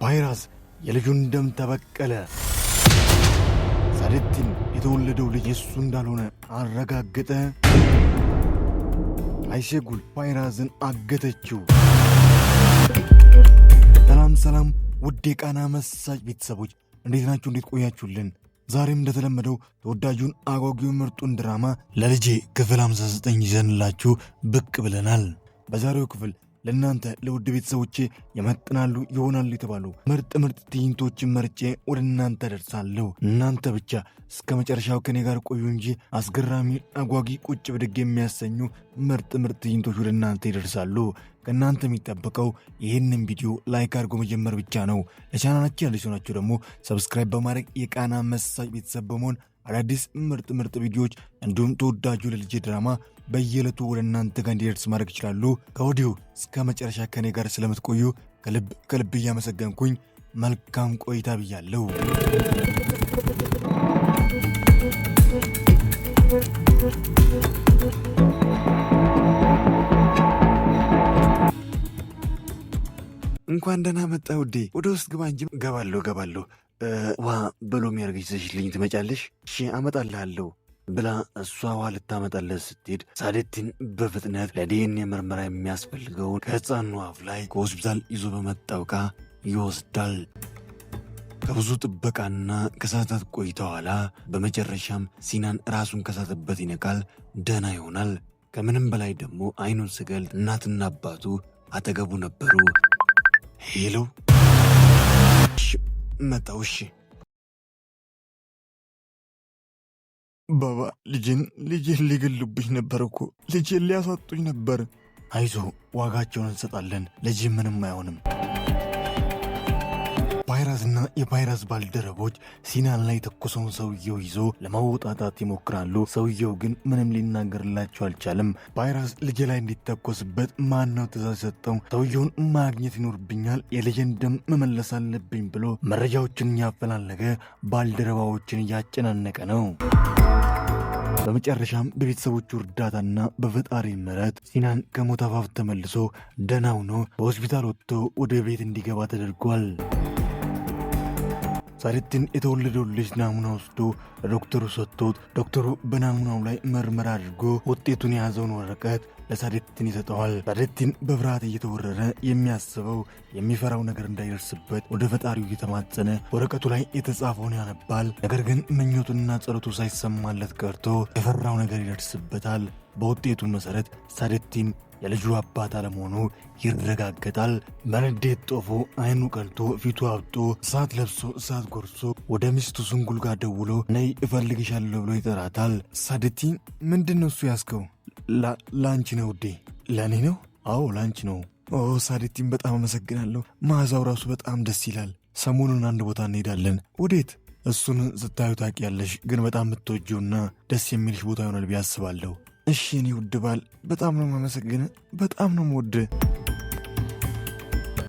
ቫይረስ የልጁን ደም ተበቀለ። ሳዴቲን የተወለደው ልጅ እሱ እንዳልሆነ አረጋገጠ። አይሴጉል ቫይረስን አገተችው። ሰላም ውድ የቃና መሳጭ ቤተሰቦች እንዴት ናችሁ? እንዴት ቆያችሁልን? ዛሬም እንደተለመደው ተወዳጁን አጓጊው ምርጡን ድራማ ለልጄ ክፍል 59 ይዘንላችሁ ብቅ ብለናል። በዛሬው ክፍል ለእናንተ ለውድ ቤተሰቦቼ የመጥናሉ ይሆናሉ የተባሉ ምርጥ ትዕይንቶችን መርጬ ወደ እናንተ ደርሳለሁ። እናንተ ብቻ እስከ መጨረሻው ከኔ ጋር ቆዩ እንጂ አስገራሚ አጓጊ ቁጭ ብድግ የሚያሰኙ ምርጥ ትዕይንቶች ወደ እናንተ ይደርሳሉ። ከእናንተ የሚጠበቀው ይህንን ቪዲዮ ላይክ አድርጎ መጀመር ብቻ ነው። ለቻናላችን አዲስ ሆናችሁ ደግሞ ሰብስክራይብ በማድረግ የቃና መሳጭ ቤተሰብ በመሆን አዳዲስ ምርጥ ቪዲዮዎች እንዲሁም ተወዳጁ ለልጄ ድራማ በየዕለቱ ወደ እናንተ ጋር እንዲደርስ ማድረግ ይችላሉ። ከወዲሁ እስከ መጨረሻ ከኔ ጋር ስለምትቆዩ ከልብ እያመሰገንኩኝ መልካም ቆይታ ብያለሁ። እንኳን ደህና መጣ ውዴ። ወደ ውስጥ ግባ እንጂ። ገባለሁ። ዋ ብሎ የሚያርገች ዘሽልኝ ትመጫለሽ? እሺ አመጣልሃለሁ ብላ እሷ ውሃ ልታመጣለት ስትሄድ ሳዴቲን በፍጥነት ለዲኤንኤ ምርመራ የሚያስፈልገውን ከሕፃኑ አፍ ላይ ከሆስፒታል ይዞ በመጣው ዕቃ ይወስዳል። ከብዙ ጥበቃና ከሰዓታት ቆይታ ኋላ በመጨረሻም ሲናን ራሱን ከሳተበት ይነቃል፣ ደህና ይሆናል። ከምንም በላይ ደግሞ አይኑን ስገልጥ እናትና አባቱ አጠገቡ ነበሩ። ሄሎ መጣው። እሺ ባባ ልጄን ሊገሉብኝ ነበር እኮ ልጄን ሊያሳጡኝ ነበር። አይዞ ዋጋቸውን እንሰጣለን። ልጅ ምንም አይሆንም። ቫይረስና የቫይረስ ባልደረቦች ሲናን ላይ ተኩሰውን ሰውየው ይዞ ለማውጣጣት ይሞክራሉ። ሰውየው ግን ምንም ሊናገርላቸው አልቻለም። ቫይረስ ልጄ ላይ እንዲተኮስበት ማነው ትእዛዝ ሰጠው? ሰውየውን ማግኘት ይኖርብኛል፣ የልጄን ደም መመለስ አለብኝ ብሎ መረጃዎችን እያፈላለገ ባልደረባዎችን እያጨናነቀ ነው። በመጨረሻም በቤተሰቦቹ እርዳታና በፈጣሪ ምሕረት ሲናን ከሞት አፋፍ ተመልሶ ደህና ሆኖ በሆስፒታል ወጥቶ ወደ ቤት እንዲገባ ተደርጓል። ሳዴቲን የተወለደውን ልጅ ናሙና ወስዶ ለዶክተሩ ሰጥቶት ዶክተሩ በናሙናው ላይ ምርመራ አድርጎ ውጤቱን የያዘውን ወረቀት ለሳዴቲን ይሰጠዋል። ሳዴቲን በፍርሃት እየተወረረ የሚያስበው የሚፈራው ነገር እንዳይደርስበት ወደ ፈጣሪው እየተማጸነ ወረቀቱ ላይ የተጻፈውን ያነባል። ነገር ግን ምኞቱና ጸሎቱ ሳይሰማለት ቀርቶ የፈራው ነገር ይደርስበታል። በውጤቱ መሠረት ሳዴቲን የልጁ አባት አለመሆኑ ይረጋገጣል። በንዴት ጦፎ አይኑ ቀልቶ ፊቱ አብጦ እሳት ለብሶ እሳት ጎርሶ ወደ ሚስቱ ስንጉል ጋር ደውሎ ነይ እፈልግሻለሁ ብሎ ይጠራታል። ሳዴቲን ምንድን ነው እሱ ያዝከው? ላንቺ ነው ውዴ። ለእኔ ነው? አዎ ላንቺ ነው። ኦ ሳዴቲን በጣም አመሰግናለሁ። መዓዛው ራሱ በጣም ደስ ይላል። ሰሞኑን አንድ ቦታ እንሄዳለን። ወዴት? እሱን ስታዩ ታውቂያለሽ፣ ግን በጣም የምትወጂውና ደስ የሚልሽ ቦታ ይሆናል ብዬ አስባለሁ። እሺ እኔ ውድ ባል በጣም ነው የማመሰግን፣ በጣም ነው የምወድህ።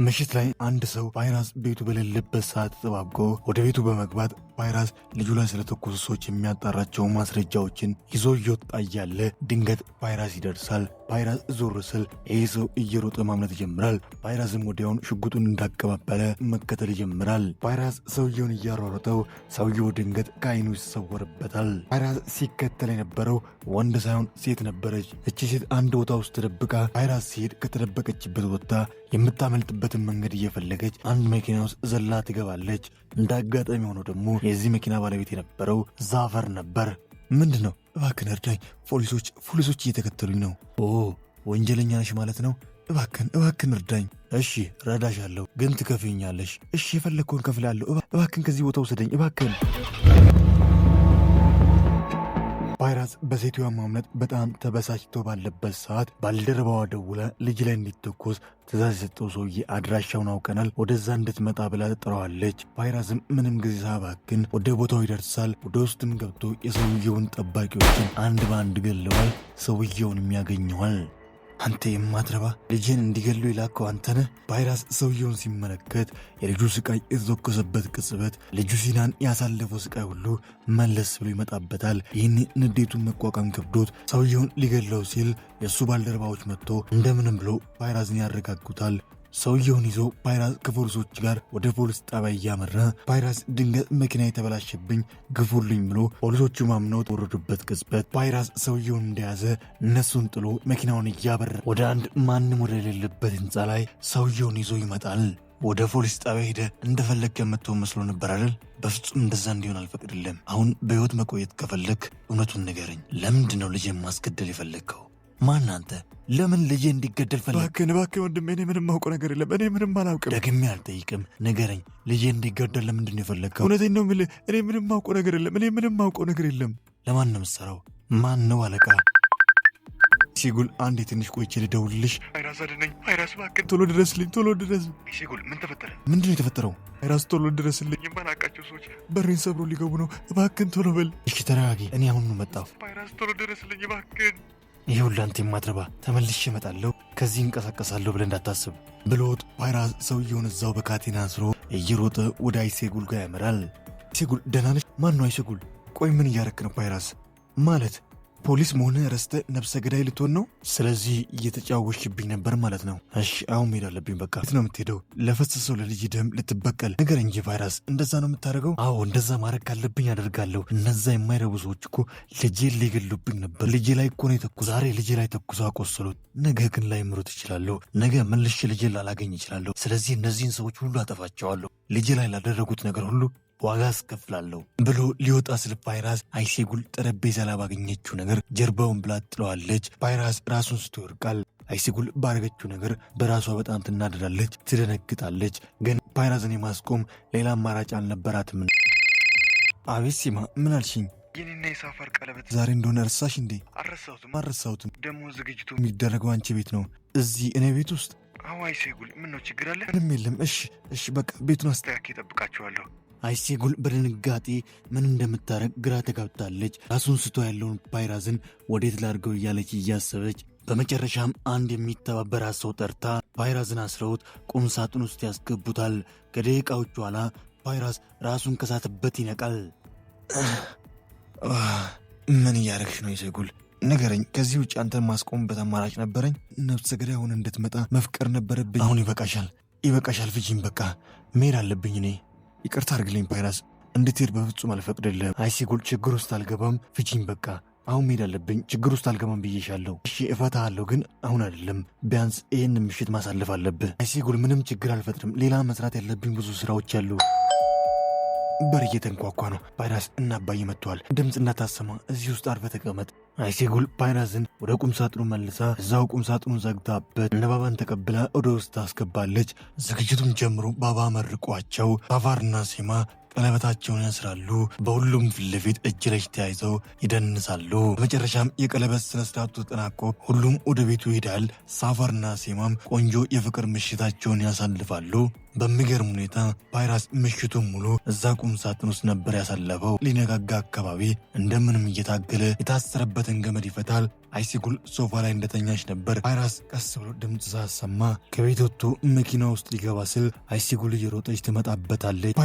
ምሽት ላይ አንድ ሰው ቫይረስ ቤቱ በሌለበት ሰዓት ተጠባብቆ ወደ ቤቱ በመግባት ቫይረስ ልጁ ላይ ስለተኮሱ ሰዎች የሚያጣራቸው ማስረጃዎችን ይዞ እየወጣ እያለ ድንገት ቫይረስ ይደርሳል። ቫይረስ ዞር ስል ይህ ሰው እየሮጠ ማምለጥ ይጀምራል። ቫይረስም ወዲያውን ሽጉጡን እንዳቀባበለ መከተል ይጀምራል። ቫይረስ ሰውየውን እያሯሮጠው ሰውየው ድንገት ከአይኑ ይሰወርበታል። ቫይረስ ሲከተል የነበረው ወንድ ሳይሆን ሴት ነበረች። እቺ ሴት አንድ ቦታ ውስጥ ተደብቃ ቫይረስ ሲሄድ ከተደበቀችበት ወጥታ የምታመልጥበትን መንገድ እየፈለገች አንድ መኪና ውስጥ ዘላ ትገባለች። እንደ አጋጣሚ ሆኖ ደግሞ የዚህ መኪና ባለቤት የነበረው ዛፈር ነበር። ምንድን ነው? እባክን እርዳኝ፣ ፖሊሶች እየተከተሉኝ ነው። ኦ ወንጀለኛ ነሽ ማለት ነው? እባክን እርዳኝ። እሺ ረዳሻለሁ፣ ግን ትከፍኛለሽ። እሺ የፈለግከውን ከፍላለሁ። እባክን ከዚህ ቦታ ውሰደኝ እባክን። ቫይረስ በሴትዋ ማምለጥ በጣም ተበሳጭቶ ባለበት ሰዓት ባልደረባዋ ደውላ ልጅ ላይ እንዲተኮስ ትእዛዝ የሰጠው ሰውዬ አድራሻውን አውቀናል፣ ወደዛ እንድትመጣ ብላ ጥረዋለች። ቫይረስም ምንም ጊዜ ሳባክን ወደ ቦታው ይደርሳል። ወደ ውስጥም ገብቶ የሰውየውን ጠባቂዎችን አንድ በአንድ ገለዋል። ሰውየውንም ያገኘዋል። አንተ የማትረባ ልጄን እንዲገሉ የላከው አንተነህ? ቫይረስ ሰውየውን ሲመለከት የልጁ ስቃይ የተተኮሰበት ቅጽበት ልጁ ሲናን ያሳለፈው ስቃይ ሁሉ መለስ ብሎ ይመጣበታል። ይህን ንዴቱን መቋቋም ከብዶት ሰውየውን ሊገለው ሲል የእሱ ባልደረባዎች መጥቶ እንደምንም ብሎ ቫይረስን ያረጋጉታል። ሰውየውን ይዞ ፓይራስ ከፖሊሶች ጋር ወደ ፖሊስ ጣቢያ እያመራ ፓይራስ ድንገት መኪና የተበላሸብኝ ግፉልኝ ብሎ ፖሊሶቹ ማምነው ወረዱበት ቅጽበት ፓይራስ ሰውየውን እንደያዘ እነሱን ጥሎ መኪናውን እያበራ ወደ አንድ ማንም ወደሌለበት ህንፃ ላይ ሰውየውን ይዞ ይመጣል። ወደ ፖሊስ ጣቢያ ሄደ እንደፈለግ የምትሆን መስሎ ነበር አይደል? በፍጹም እንደዛ እንዲሆን አልፈቅድልም። አሁን በህይወት መቆየት ከፈለግ እውነቱን ንገረኝ። ለምንድን ነው ልጄን ማስገደል የፈለግከው? ማን አንተ? ለምን ልጄ እንዲገደል ፈለግ? እባክህን ወንድሜ፣ እኔ ምንም ማውቀው ነገር የለም። እኔ ምንም አላውቅም። ደግሜ አልጠይቅም፣ ንገረኝ። ልጄ እንዲገደል ለምንድን ነው የፈለግከው? እውነቴን ነው የምልህ። እኔ ምንም ማውቀው ነገር የለም። ለማን ነው የምትሰራው? ማን ነው አለቃ? ሲጉል አንዴ ትንሽ ቆይቼ ልደውልልሽ። ፓይራስ አድነኝ። ፓይራስ እባክህን ቶሎ ድረስልኝ፣ ቶሎ ድረስ። ሲጉል ምን ተፈጠረ? ምንድን ነው የተፈጠረው? ፓይራስ ቶሎ ድረስልኝ። የማላውቃቸው ሰዎች በሬን ሰብሮ ሊገቡ ነው። እባክህን ቶሎ በል። እሺ ተረጋጊ፣ እኔ አሁን ነው መጣሁ። ፓይራስ ቶሎ ድረስልኝ እባክህን። ይኸውልህ አንተ የማትረባ ተመልሼ እመጣለሁ፣ ከዚህ እንቀሳቀሳለሁ ብለህ እንዳታስብ ብሎት ፓይራስ ሰውየውን እዛው በካቴና አስሮ እየሮጠ ወደ አይሴጉል ጋር ያመራል። አይሴጉል ደህና ነሽ? ማን ነው አይሴጉል? ቆይ ምን እያረክ ነው ፓይራስ? ማለት ፖሊስ መሆንህ ረስተህ ነፍሰ ገዳይ ልትሆን ነው? ስለዚህ እየተጫወሽብኝ ነበር ማለት ነው። እሺ አሁን መሄድ አለብኝ። በቃ የት ነው የምትሄደው? ለፈሰሰው ለልጅ ደም ልትበቀል? ነገር እንጂ ቫይረስ፣ እንደዛ ነው የምታደርገው? አዎ እንደዛ ማድረግ ካለብኝ አደርጋለሁ። እነዛ የማይረቡ ሰዎች እኮ ልጄን ሊገሉብኝ ነበር። ልጄ ላይ እኮ ነው የተኩ። ዛሬ ልጄ ላይ ተኩሶ አቆሰሉት። ነገ ግን ላይ ምሮት ይችላለሁ። ነገ መልሼ ልጄን ላላገኝ ይችላለሁ። ስለዚህ እነዚህን ሰዎች ሁሉ አጠፋቸዋለሁ። ልጄ ላይ ላደረጉት ነገር ሁሉ ዋጋ አስከፍላለሁ ብሎ ሊወጣ ስል ፓይራስ አይሴጉል ጠረጴዛ ላይ ባገኘችው ነገር ጀርባውን ብላ ጥለዋለች። ፓይራስ ራሱን ስቶ ይወድቃል። አይሴጉል ባረገችው ነገር በራሷ በጣም ትናደዳለች፣ ትደነግጣለች። ግን ፓይራስን የማስቆም ሌላ አማራጭ አልነበራትም። አቤት ሲማ፣ ምን አልሽኝ? የኔና የሳፋር ቀለበት ዛሬ እንደሆነ ረሳሽ እንዴ? አልረሳሁትም። ደግሞ ዝግጅቱ የሚደረገው አንቺ ቤት ነው፣ እዚህ እኔ ቤት ውስጥ። አዎ አይሴጉል፣ ምን ነው ችግር አለ? ምንም የለም። እሺ በቃ ቤቱን አስተካክዬ እጠብቃችኋለሁ። አይሴጉል በድንጋጤ ምን እንደምታረግ ግራ ተጋብታለች። ራሱን ስቶ ያለውን ፓይራስን ወዴት ላድርገው እያለች እያሰበች በመጨረሻም አንድ የሚተባበራት ሰው ጠርታ ፓይራስን አስረውት ቁም ሳጥን ውስጥ ያስገቡታል። ከደቂቃዎቹ ኋላ ፓይራስ ራሱን ከሳተበት ይነቃል። ምን እያረግሽ ነው አይሴጉል? ንገረኝ። ከዚህ ውጭ አንተን ማስቆምበት አማራጭ ነበረኝ? ነፍሰ ገዳይ ሆነ እንድትመጣ መፍቀር ነበረብኝ። አሁን ይበቃሻል፣ ፍጂኝ። በቃ መሄድ አለብኝ እኔ። ይቅርታ አድርግልኝ ፓይራስ፣ እንድትሄድ በፍጹም አልፈቅድልህም። አይሴጉል ችግር ውስጥ አልገባም፣ ፍቺኝ በቃ። አሁን መሄድ አለብኝ፣ ችግር ውስጥ አልገባም ብዬሻለሁ። እሺ እፈታሃለሁ፣ ግን አሁን አይደለም። ቢያንስ ይህን ምሽት ማሳለፍ አለብህ። አይሴጉል ምንም ችግር አልፈጥርም፣ ሌላ መስራት ያለብኝ ብዙ ስራዎች አሉ። በር እየተንኳኳ ነው። ፓይራስ እና አባዬ መጥተዋል። ድምፅ እንዳታሰማ፣ እዚህ ውስጥ አርፈህ ተቀመጥ። አይሴጉል ፓይራስን ወደ ቁምሳጥኑ መልሳ እዛው ቁምሳጥኑን ዘግታበት እነ ባባን ተቀብላ ወደ ውስጥ ታስገባለች። ዝግጅቱን ጀምሮ ባባ መርቋቸው ሳፋርና ሴማ ቀለበታቸውን ያስራሉ። በሁሉም ፊት ለፊት እጅ ለእጅ ተያይዘው ይደንሳሉ። በመጨረሻም የቀለበት ስነስርዓቱ ተጠናቆ ሁሉም ወደ ቤቱ ይሄዳል። ሳፋርና ሴማም ቆንጆ የፍቅር ምሽታቸውን ያሳልፋሉ። በሚገርም ሁኔታ ፓይራስ ምሽቱን ሙሉ እዛ ቁም ሳጥን ውስጥ ነበር ያሳለፈው። ሊነጋጋ አካባቢ እንደምንም እየታገለ የታሰረበትን ገመድ ይፈታል። አይሴጉል ሶፋ ላይ እንደተኛች ነበር። ፓይራስ ቀስ ብሎ ድምፅ ሳሰማ ከቤት ወጥቶ መኪና ውስጥ ሊገባ ስል አይሴጉል እየሮጠች ትመጣበታለች።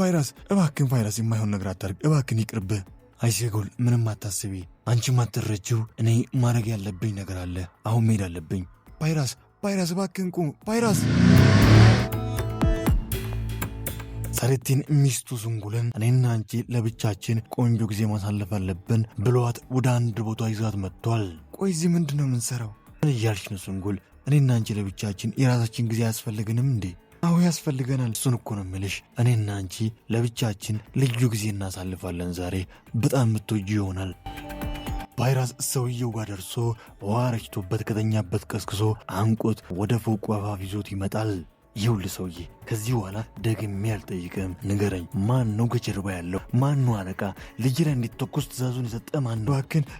ፓይራስ እባክን ፓይራስ፣ የማይሆን ነገር አታርግ እባክን፣ ይቅርብህ። አይሴጉል ምንም አታስቢ፣ አንቺም አትረጂው። እኔ ማድረግ ያለብኝ ነገር አለ። አሁን መሄድ አለብኝ። ፓይራስ እባክን ቁም። ፓይራስ ሰሬቲን ሚስቱ ሱንጉልን እኔና አንቺ ለብቻችን ቆንጆ ጊዜ ማሳለፍ አለብን ብሏት ወደ አንድ ቦታ ይዛት መጥቷል። ቆይ እዚህ ምንድን ነው የምንሰራው? ምን እያልሽ ነው ሱንጉል? እኔና አንቺ ለብቻችን የራሳችን ጊዜ አያስፈልግንም እንዴ? አዎ ያስፈልገናል። እሱን እኮ ነው የምልሽ። እኔና አንቺ ለብቻችን ልዩ ጊዜ እናሳልፋለን። ዛሬ በጣም የምትወጂ ይሆናል። ፓይራስ ሰውየው ጋር ደርሶ ውሃ ረጭቶበት ከተኛበት ቀስቅሶ አንቆት ወደ ፎቁ አፋፍ ይዞት ይመጣል። ይኸውልህ ሰውዬ፣ ከዚህ በኋላ ደግሜ አልጠይቅም። ንገረኝ፣ ማን ነው ከጀርባ ያለው? ማን ነው አለቃ? ልጅ ላይ እንዲተኮስ ትእዛዙን የሰጠ ማን ነው?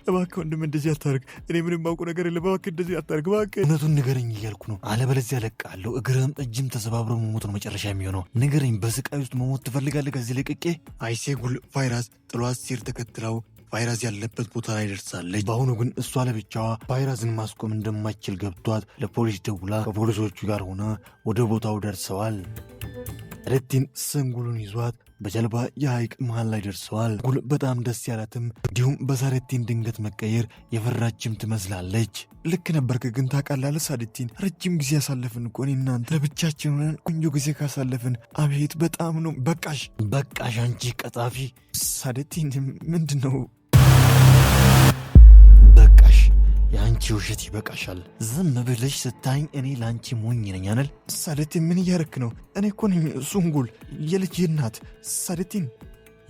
እባክህ ወንድም እንደዚህ አታርግ። እኔ ምንም ማውቁ ነገር የለም። እባክህ እንደዚህ አታርግ። እባክህ እውነቱን ንገረኝ እያልኩ ነው። አለበለዚያ እለቅሃለሁ። እግርህም እጅም ተሰባብሮ መሞት ነው መጨረሻ የሚሆነው። ንገረኝ፣ በስቃይ ውስጥ መሞት ትፈልጋለህ? ከዚህ ለቅቄ? አይሴጉል ፓይራስ ጥሏት ሲር ተከትለው ፓይራስ ያለበት ቦታ ላይ ደርሳለች። በአሁኑ ግን እሷ ለብቻዋ ፓይራስን ማስቆም እንደማይችል ገብቷት ለፖሊስ ደውላ ከፖሊሶቹ ጋር ሆና ወደ ቦታው ደርሰዋል። ሳደቲን ስንጉሉን ይዟት በጀልባ የሐይቅ መሃል ላይ ደርሰዋል። ጉል በጣም ደስ ያላትም እንዲሁም በሳደቲን ድንገት መቀየር የፈራችም ትመስላለች። ልክ ነበርክ ግን ታውቃለህ ሳደቲን፣ ረጅም ጊዜ ያሳለፍን እኮ እኔ እናንተ ለብቻችን ሆነን ቆንጆ ጊዜ ካሳለፍን አቤት በጣም ነው። በቃሽ አንቺ ቀጣፊ ሳደቲን ምንድን ነው? በቃሽ፣ የአንቺ ውሸት ይበቃሻል። ዝም ብለሽ ስታኝ እኔ ለአንቺ ሞኝ ነኝ አይደል? ሳደቲን ምን እያረክ ነው? እኔ እኮ ነኝ ሱንጉል የልጅ እናት። ሳደቲን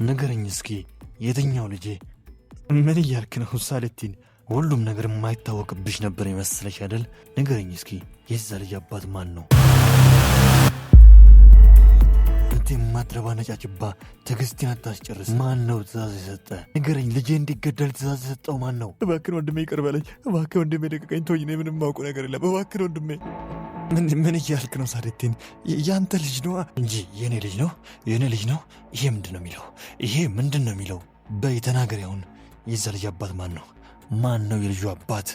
ንገረኝ እስኪ የትኛው ልጄ? ምን እያልክ ነው ሳደቲን? ሁሉም ነገር የማይታወቅብሽ ነበር የመሰለሽ አይደል? ንገረኝ እስኪ የዛ ልጅ አባት ማን ነው? የማትረባ ነጫጭባ ትዕግስቴን አታስጨርስ። ማን ነው ትእዛዝ የሰጠ? ንገረኝ። ልጄ እንዲገደል ትእዛዝ የሰጠው ማን ነው? እባክህን ወንድሜ ይቅር በለኝ። እባክህ ወንድሜ ደቀቀኝ፣ ተወኝ። እኔ ምንም ማውቁ ነገር የለም። እባክህን ወንድሜ። ምን እያልክ ነው ሳደቲን? ያንተ ልጅ ነው እንጂ የኔ ልጅ ነው። የኔ ልጅ ነው። ይሄ ምንድን ነው የሚለው? ይሄ ምንድን ነው የሚለው? በይ ተናገር። ያሁን የዛ ልጅ አባት ማን ነው? ማን ነው የልጁ አባት?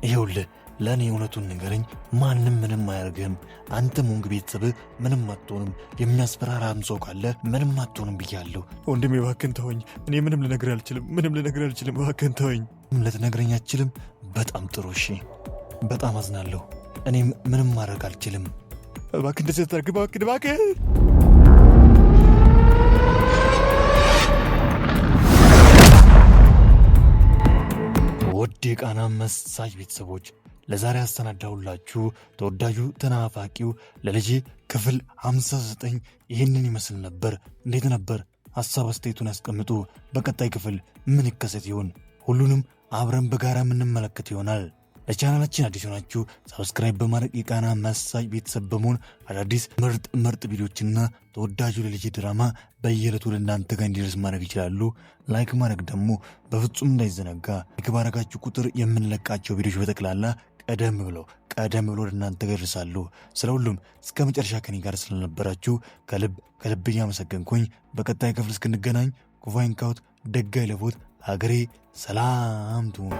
ይኸውልህ ለእኔ እውነቱን ንገረኝ። ማንም ምንም አያደርግህም። አንተም ወንግ ቤተሰብህ ምንም አትሆንም። የሚያስፈራራም ሰው ካለ ምንም አትሆንም ብያለሁ። ወንድሜ እባክህን ተወኝ። እኔ ምንም ልነግርህ አልችልም። እባክህን ተወኝ። ልትነግረኝ አትችልም? በጣም ጥሩ እሺ። በጣም አዝናለሁ። እኔም ምንም ማድረግ አልችልም። እባክህ እንደዚህ ታደርግ። እባክህ ውድ የቃና መሳጅ ቤተሰቦች ለዛሬ ያሰናዳሁላችሁ ተወዳጁ ተናፋቂው ለልጄ ክፍል 59 ይህንን ይመስል ነበር። እንዴት ነበር? ሀሳብ አስተያየቱን ያስቀምጡ። በቀጣይ ክፍል ምን ይከሰት ይሆን? ሁሉንም አብረን በጋራ የምንመለከት ይሆናል። ለቻናላችን አዲስ ሆናችሁ ሰብስክራይብ በማድረግ የቃና መሳጅ ቤተሰብ በመሆን አዳዲስ ምርጥ ቪዲዮችና ተወዳጁ ለልጄ ድራማ በየዕለቱ ለእናንተ ጋር እንዲደርስ ማድረግ ይችላሉ። ላይክ ማድረግ ደግሞ በፍጹም እንዳይዘነጋ። ላይክ ባረጋችሁ ቁጥር የምንለቃቸው ቪዲዮች በጠቅላላ ቀደም ብሎ ለእናንተ ጋር ይደርሳሉ። ስለ ሁሉም እስከ መጨረሻ ከኔ ጋር ስለነበራችሁ ከልብ እያመሰገንኩኝ በቀጣይ ክፍል እስክንገናኝ ኩፋይን ካውት ደጋይ ለፎት ሀገሬ ሰላም ትሁን።